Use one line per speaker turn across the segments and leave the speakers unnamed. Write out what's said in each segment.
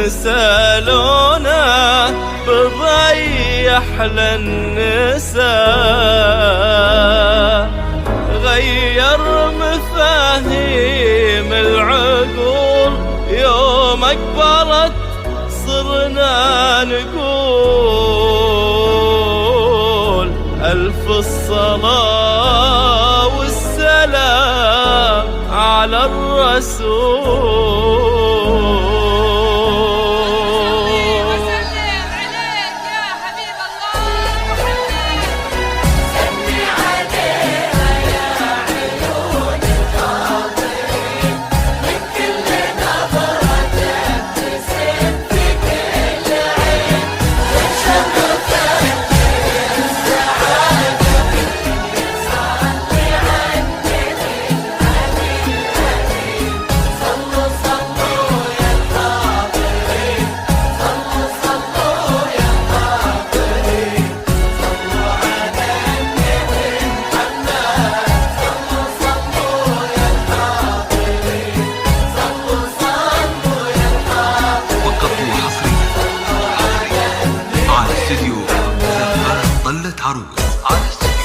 سالونا بضي أحلى النساء، غير مفاهيم العقول يوم أكبرت صرنا نقول ألف الصلاة والسلام على الرسول.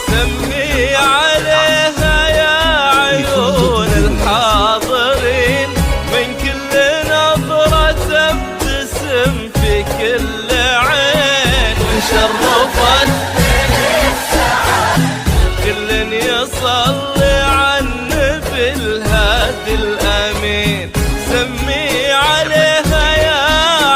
سمي عليها يا عيون الحاضرين، من كل نظرة تبتسم في كل عين، وشرفت كل يصلي على النبي الهادي الأمين. سمي عليها يا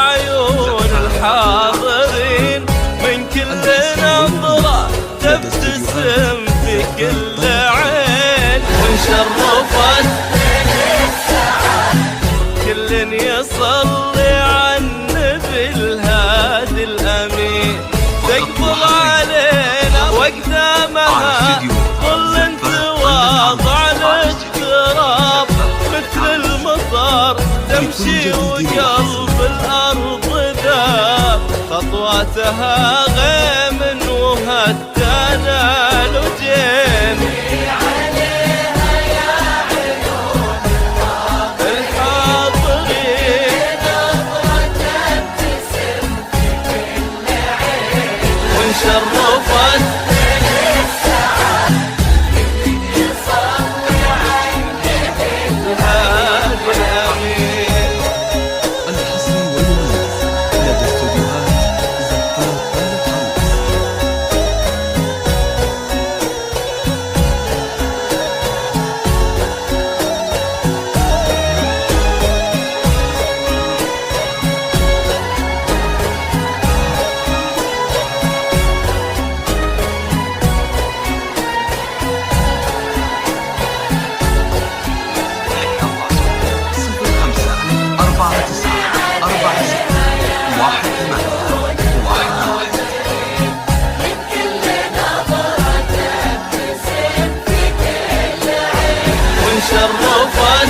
عيون الحاضرين، من كل نظرة تبتسم في كل عين، وشرفت كل يصلي على النبي الهادي الأمين. تقبل علينا وقدامها ظل تواضع للتراب، مثل المطر تمشي وقلب الأرض ذاب، خطواتها غيم وهدانا لجين. عليها يا عيون الحاضرين، نظرة تبتسم في كل عين، وانشرفت يصلي على النبي الهادي الأمين.
الحصري والمنى لدى استوديوهات زفار طلة
شرفت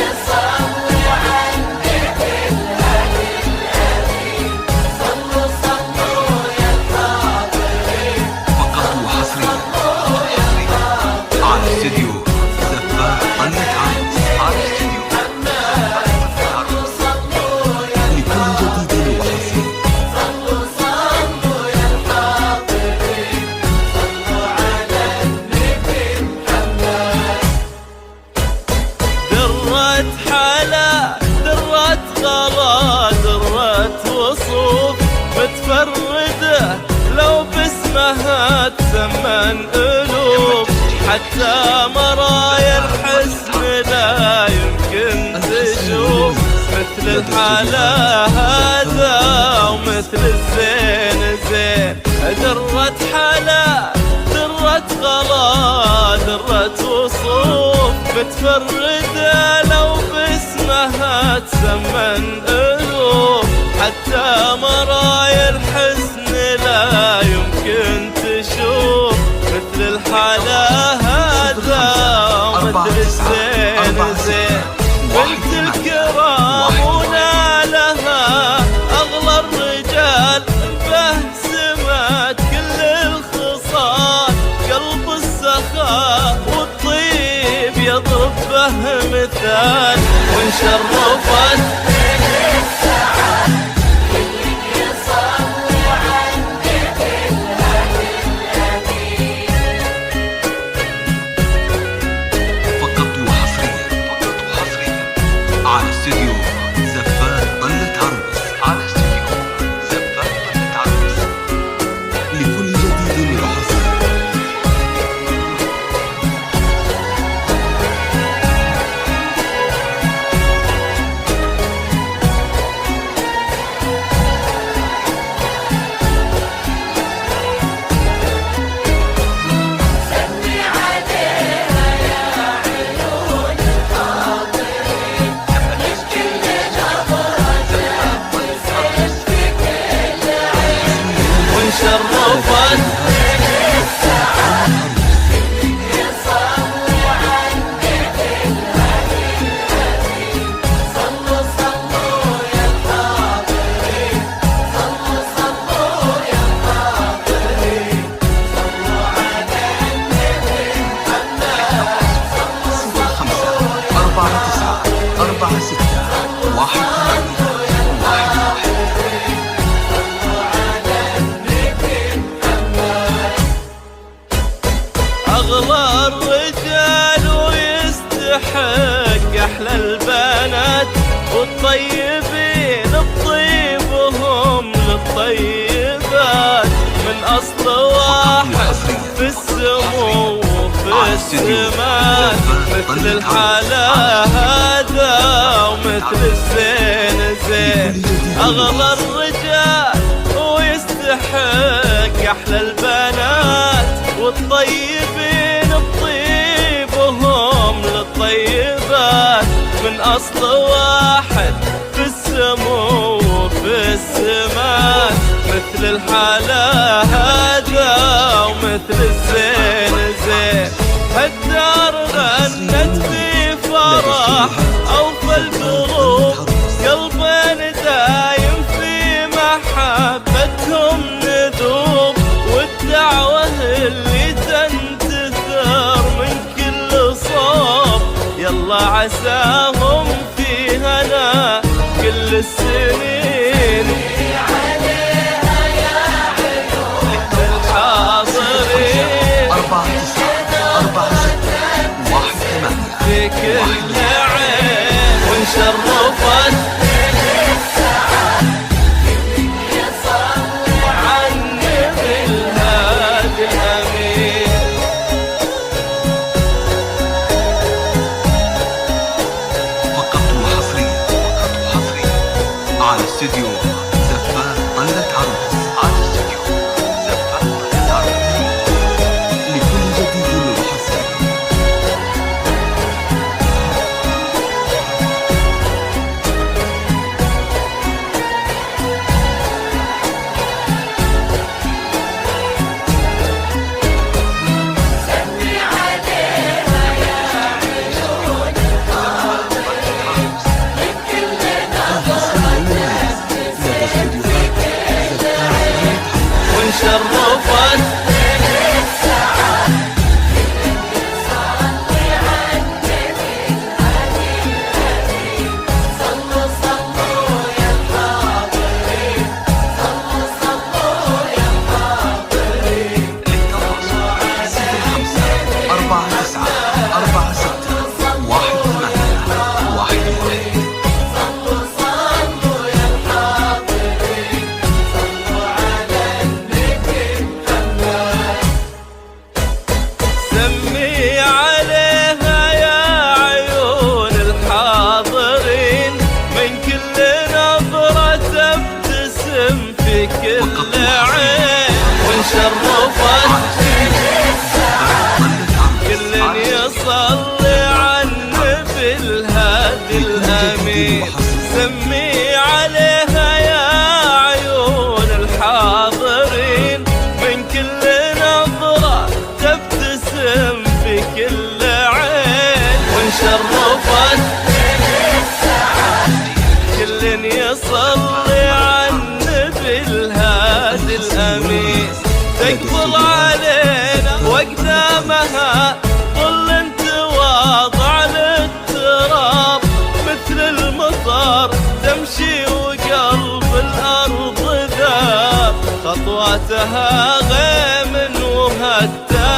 يصلي على النبي الهادي الأمين. صلوا صلوا يا الحاضرين،
فقط وحصريا على استوديو زفار طلة عروس. على استوديو
صلوا صلوا يا
لكل جديد وحصري.
صلوا صلوا يا الحاضرين، صلوا على النبي محمد.
درة حلا درة غلا درة وصوف متفردة، لو باسمها تسمن ألوف، حتى مرايا الحسن لا يمكن تشوف مثل الحلا هذا ومثل الزين زين. درة حلا درة غلا درة وصوف متفردة، لو باسمها تسمن ألوف، حتى مرايا الحزن لا يمكن تشوف مثل الحلا هذا ومثل الزين زين. بنت الكرام ونالها أغلى الرجال، به سمات كل الخصال، قلب السخاء والطيب يضرب به مثال، وانشرفت
فقط وحصريا على استديو زفات طلة عروس. على استديو زفات طلة عروس لكل جديد وحصري.
وانشرفت أغلى الرجال ويستحق أحلى البنات والطيبين بطيبهم للطيبات من أصل واحد في السمو وفي السمات مثل الحلا هذا ومثل الزين زين. أغلى الرجال ويستحق أحلى البنات والطيبين بطيبهم للطيبات من أصل واحد في السمو وفي السمات مثل الحلا هذا ومثل الزين زين. هالدار غنت في فرح أو في القلوب قلبين دايم في محبتهم ندوب والدعوة اللي تنتثر من كل صوب يلا عساهم في هنا كل السنين. الحاضرين
4 9 4 6 1 8
في كل عين وانشرفت عني بالهادي الأمين.
فقط وحصريا على استديو زفات طلة عروس. على استديو زفات طلة عروس لكل جديد وحصري.
وانشرفت سمي عليها يا عيون الحاضرين من كل نظرة تبتسم في كل عين وانشرفت كل يصلي على النبي الهادي الأمين. سمي عليها يا عيون الحاضرين من كل نظرة تبتسم في كل عين وانشرفت كل يصلي على النبي الهادي الأمين. تقبل خطواتها غيم وهتان